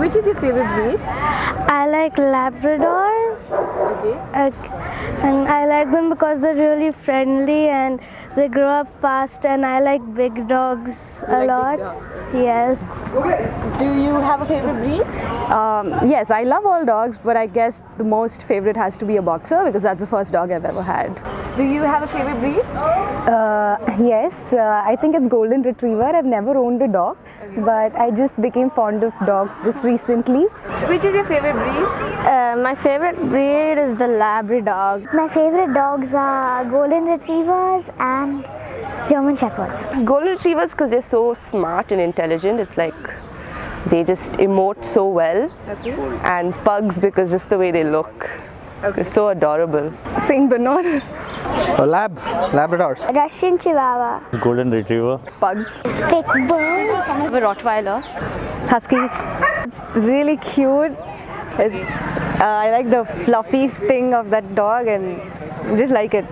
Which is your favorite breed? I like Labradors. Okay. And I like them because they're really friendly and they grow up fast, and I like big dogs a lot. Yes. Do you have a favorite breed? Yes, I love all dogs, but I guess the most favorite has to be a boxer because that's the first dog I've ever had. Do you have a favorite breed? Yes, I think it's golden retriever. I've never owned a dog, but I just became fond of dogs just recently. Which is your favorite breed? My favorite breed is the Labrador. My favorite dogs are golden retrievers and German shepherds. Golden retrievers because they're so smart and intelligent. It's like they just emote so well. Okay. And pugs because just the way they look. They're so adorable. Saint Bernard. Labradors. Russian Chihuahua. Golden retriever. Pugs. Pitbull. A Rottweiler. Huskies. It's really cute. It's I like the fluffy thing of that dog and just like it.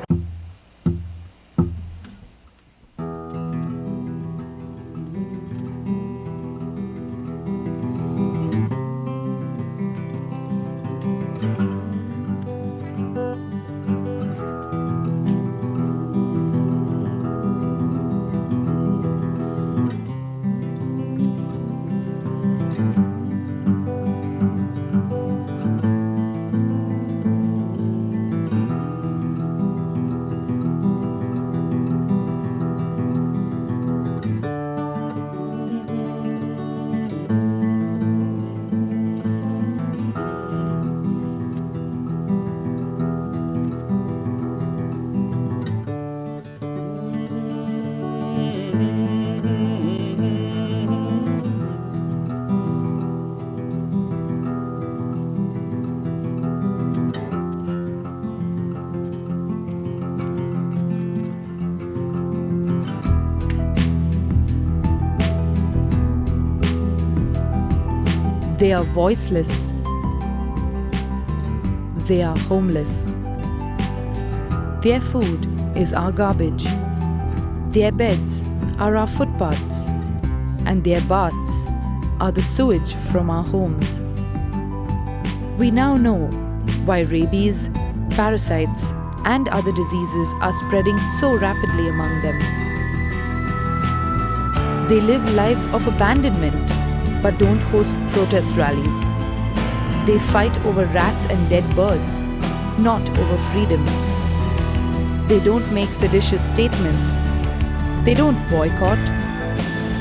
They are voiceless. They are homeless. Their food is our garbage. Their beds are our footpaths. And their baths are the sewage from our homes. We now know why rabies, parasites, and other diseases are spreading so rapidly among them. They live lives of abandonment, but don't host protest rallies. They fight over rats and dead birds, not over freedom. They don't make seditious statements. They don't boycott.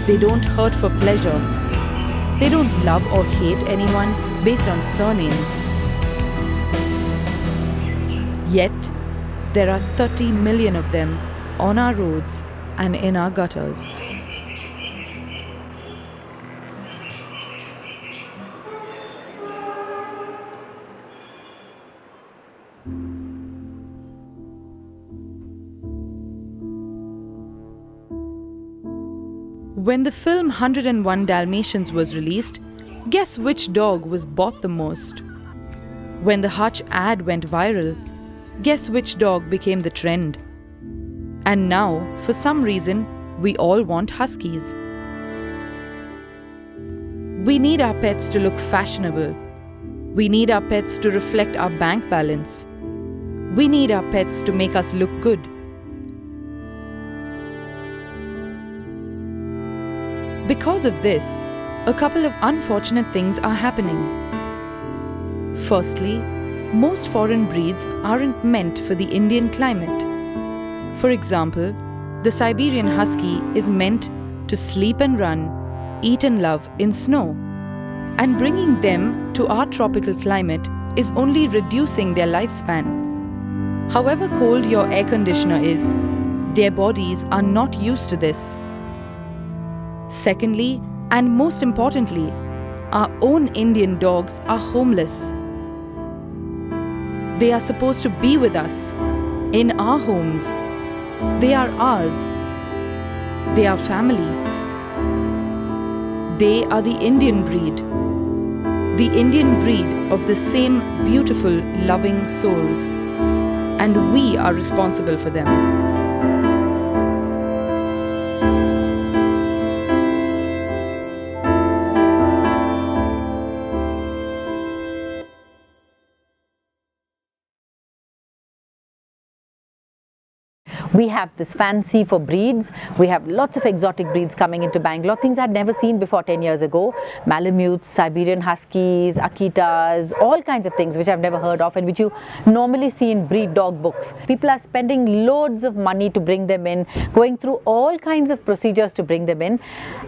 They don't hurt for pleasure. They don't love or hate anyone based on surnames. Yet, there are 30 million of them on our roads and in our gutters. When the film 101 Dalmatians was released, guess which dog was bought the most? When the Hutch ad went viral, guess which dog became the trend? And now, for some reason, we all want Huskies. We need our pets to look fashionable. We need our pets to reflect our bank balance. We need our pets to make us look good. Because of this, a couple of unfortunate things are happening. Firstly, most foreign breeds aren't meant for the Indian climate. For example, the Siberian Husky is meant to sleep and run, eat and love in snow. And bringing them to our tropical climate is only reducing their lifespan. However cold your air conditioner is, their bodies are not used to this. Secondly, and most importantly, our own Indian dogs are homeless. They are supposed to be with us, in our homes. They are ours. They are family. They are the Indian breed. The Indian breed of the same beautiful, loving souls. And we are responsible for them. we have this fancy for breeds. We have lots of exotic breeds coming into Bangalore, things I'd never seen before 10 years ago. Malamutes, Siberian Huskies, Akitas, all kinds of things which I've never heard of and which you normally see in breed dog books. People are spending loads of money to bring them in, going through all kinds of procedures to bring them in,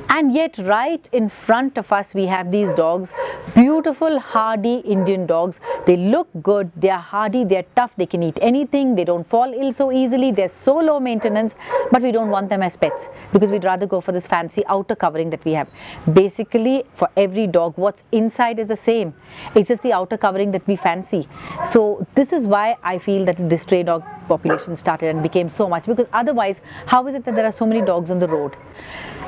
and yet right in front of us we have these dogs, beautiful hardy Indian dogs. They look good, they are hardy, they are tough, they can eat anything, they don't fall ill so easily, they're so low maintenance, but we don't want them as pets because we'd rather go for this fancy outer covering that we have. Basically for every dog, what's inside is the same, it's just the outer covering that we fancy. So this is why I feel that this stray dog population started and became so much, because otherwise how is it that there are so many dogs on the road?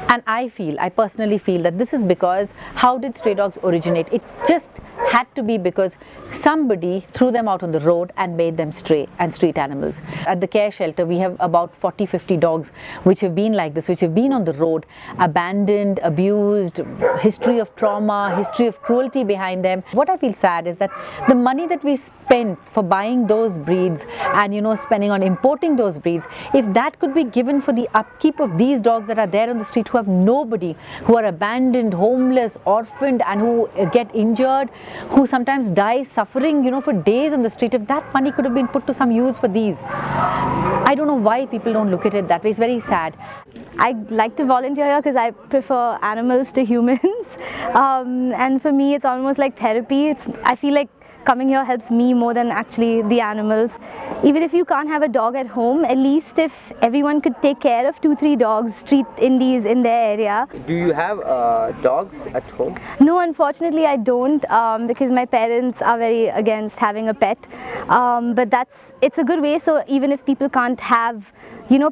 And I personally feel that this is because, how did stray dogs originate? It just had to be because somebody threw them out on the road and made them stray and street animals. At the care shelter we have about 40-50 dogs which have been like this, which have been on the road, abandoned, abused, history of trauma, history of cruelty behind them. What I feel sad is that the money that we spent for buying those breeds and spending on importing those breeds, if that could be given for the upkeep of these dogs that are there on the street who have nobody, who are abandoned, homeless, orphaned, and who get injured, who sometimes die suffering for days on the street, if that money could have been put to some use for these. I don't know why people don't look at it that way. It's very sad. I like to volunteer here because I prefer animals to humans, and for me it's almost like therapy. I feel like coming here helps me more than actually the animals. Even if you can't have a dog at home, at least if everyone could take care of 2-3 dogs, street indies in their area. Do you have dogs at home? No, unfortunately I don't, because my parents are very against having a pet, but it's a good way. So even if people can't have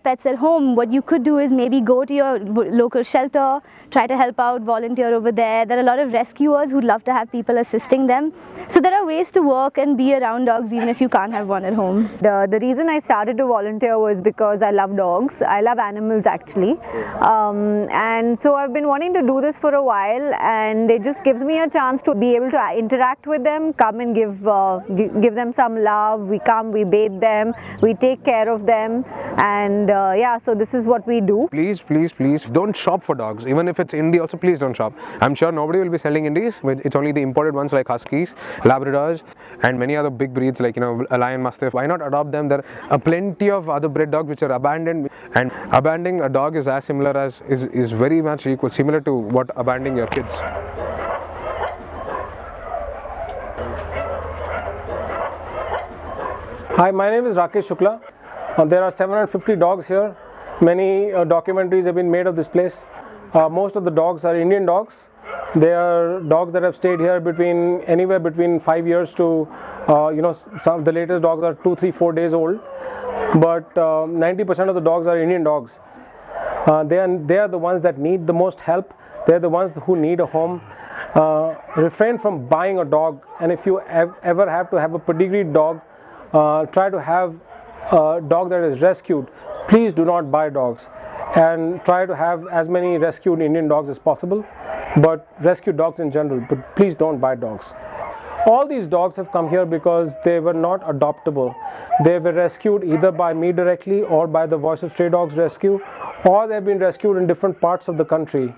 pets at home, what you could do is maybe go to your local shelter, try to help out, volunteer over there. There are a lot of rescuers who'd love to have people assisting them. So there are ways to work and be around dogs even if you can't have one at home. The reason I started to volunteer was because I love dogs. I love animals actually, and so I've been wanting to do this for a while, and it just gives me a chance to be able to interact with them, come and give them some love. We come, we bathe them, we take care of them, and yeah, so this is what we do. Please don't shop for dogs. Even if it's indie also, please don't shop. I'm sure nobody will be selling indies. It's only the imported ones like Huskies, Labradors, and many other big breeds like a Lion Mastiff. Why not adopt them? There are plenty of other bred dogs which are abandoned, and abandoning a dog is as similar as is very much equal, similar to what abandoning your kids. Hi, my name is Rakesh Shukla. There are 750 dogs here. Many documentaries have been made of this place. Most of the dogs are Indian dogs. They are dogs that have stayed here anywhere between 5 years to, some of the latest dogs are 2, 3, 4 days old. But 90% of the dogs are Indian dogs. They are the ones that need the most help. They are the ones who need a home. Refrain from buying a dog, and if you ever have to have a pedigreed dog, try to have a dog that is rescued. Please do not buy dogs, and try to have as many rescued Indian dogs as possible, but rescue dogs in general, but please don't buy dogs. All these dogs have come here because they were not adoptable. They were rescued either by me directly or by the Voice of Stray Dogs Rescue, or they've been rescued in different parts of the country.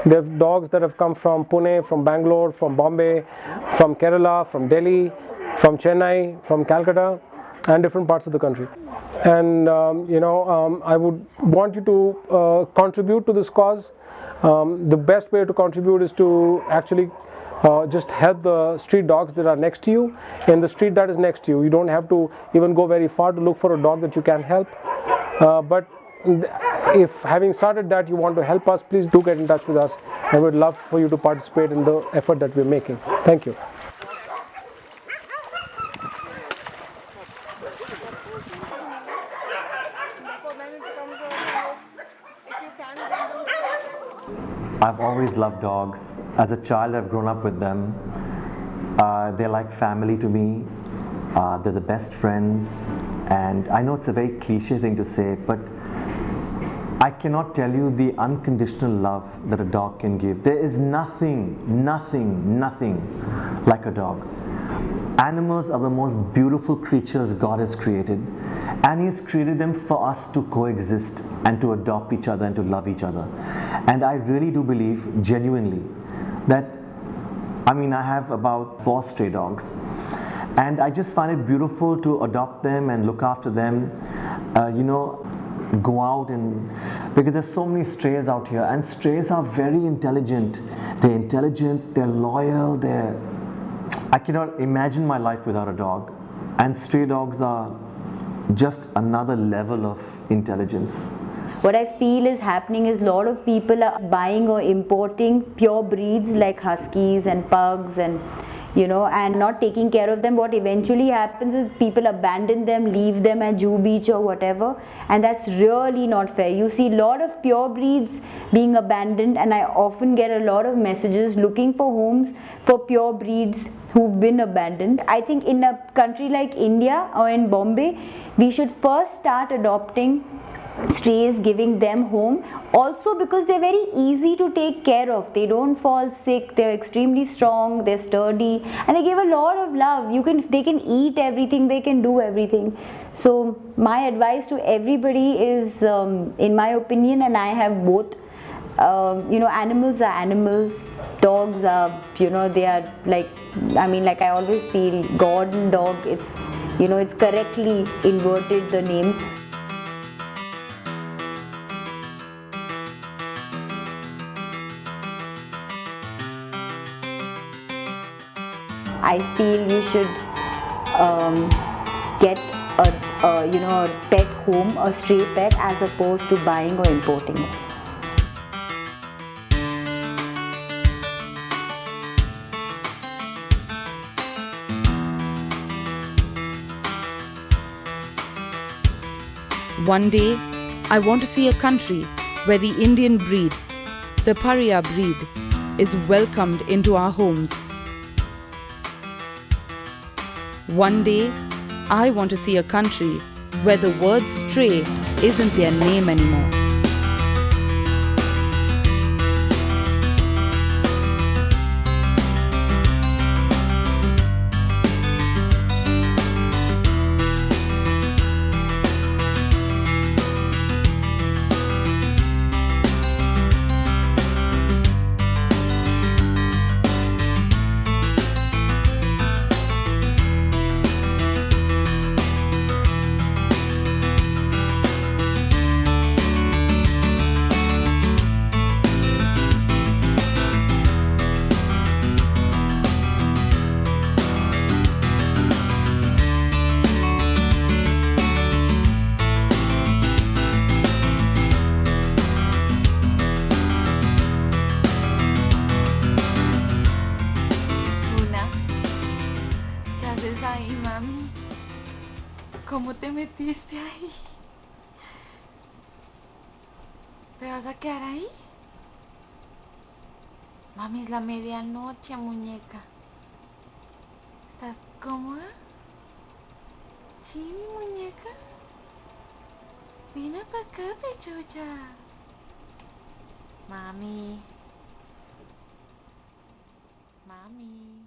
They have dogs that have come from Pune, from Bangalore, from Bombay, from Kerala, from Delhi, from Chennai, from Calcutta, and different parts of the country. And I would want you to contribute to this cause. The best way to contribute is to actually just help the street dogs that are next to you, in the street that is next to you. You don't have to even go very far to look for a dog that you can help. But if having started that you want to help us, please do get in touch with us. I would love for you to participate in the effort that we're making. Thank you. I've always loved dogs. As a child, I've grown up with them. They're like family to me. They're the best friends. And I know it's a very cliche thing to say, but I cannot tell you the unconditional love that a dog can give. There is nothing like a dog. Animals are the most beautiful creatures God has created, and He's created them for us to coexist and to adopt each other and to love each other. And I really do believe genuinely that, I have about 4 stray dogs, and I just find it beautiful to adopt them and look after them, go out, and because there's so many strays out here, and strays are very intelligent. They're loyal, I cannot imagine my life without a dog, and stray dogs are just another level of intelligence. What I feel is happening is a lot of people are buying or importing pure breeds like Huskies and Pugs and and not taking care of them. What eventually happens is people abandon them, leave them at Jew Beach or whatever, and that's really not fair. You see a lot of pure breeds being abandoned, and I often get a lot of messages looking for homes for pure breeds who've been abandoned. I think in a country like India or in Bombay, we should first start adopting strays, giving them home, also because they're very easy to take care of. They don't fall sick, they're extremely strong, they're sturdy, and they give a lot of love. They can eat everything, they can do everything. So my advice to everybody is, in my opinion, and I have both, animals are animals, dogs are, they are like I always feel God and dog, it's correctly inverted, the name. I feel you should get a pet home, a stray pet, as opposed to buying or importing it. One day, I want to see a country where the Indian breed, the pariah breed, is welcomed into our homes. One day, I want to see a country where the word stray isn't their name anymore. Ahí, mami. ¿Cómo te metiste ahí? ¿Te vas a quedar ahí? Mami, es la medianoche, muñeca. ¿Estás cómoda? Sí, mi muñeca. Ven para acá, pechucha. Mami. Mami.